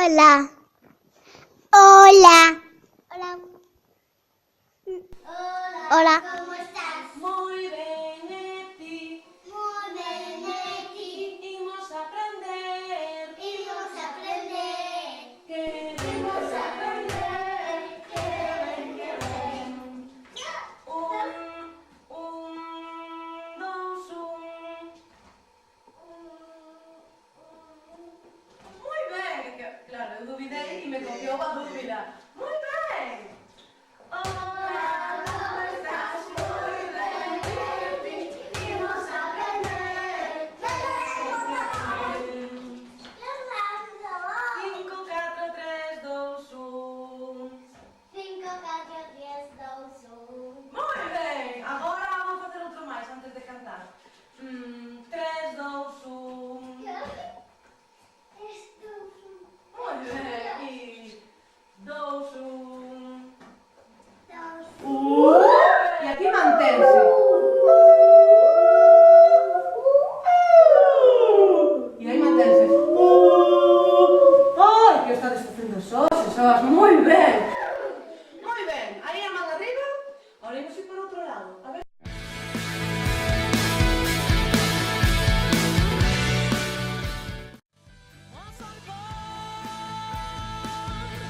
Hola. Hola. Hola. Hola. ¿Cómo estás? Muy ben, e ti? Muy bien, Leti. Imos aprender. Imos aprender. Queremos aprender. Que ben. Dous, Muy ben. Claro, eu dubidei e me copiou a dúbida. Muy ben. Hola, ¿cómo estás? Muy ben, Leti. Imos aprender. Cinco, catro, tres, dous, un. 5, 4, 10, 2, 1. Moi ben! Agora vamos facer outro máis antes de cantar. 3, 2, 1. Moi ben! E 2, 1. E aquí mantense. E aí mantense. Ai, que estades facendo sós. Moi ben! Moi ben! Aí a man arriba. Ahora imos ir para outro lado. A ver.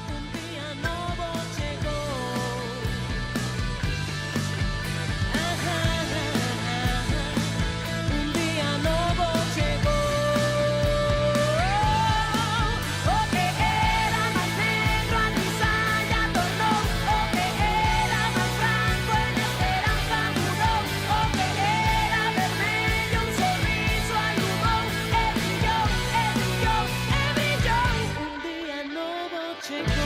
Un día novo chegou. Un día novo chegou. O que era máis negro a grisalha tornou. O que era máis branco en esperanza mudou. O que era vermello un sorriso alugou. E brillou, e brillou, e brillou. Un día novo chegou.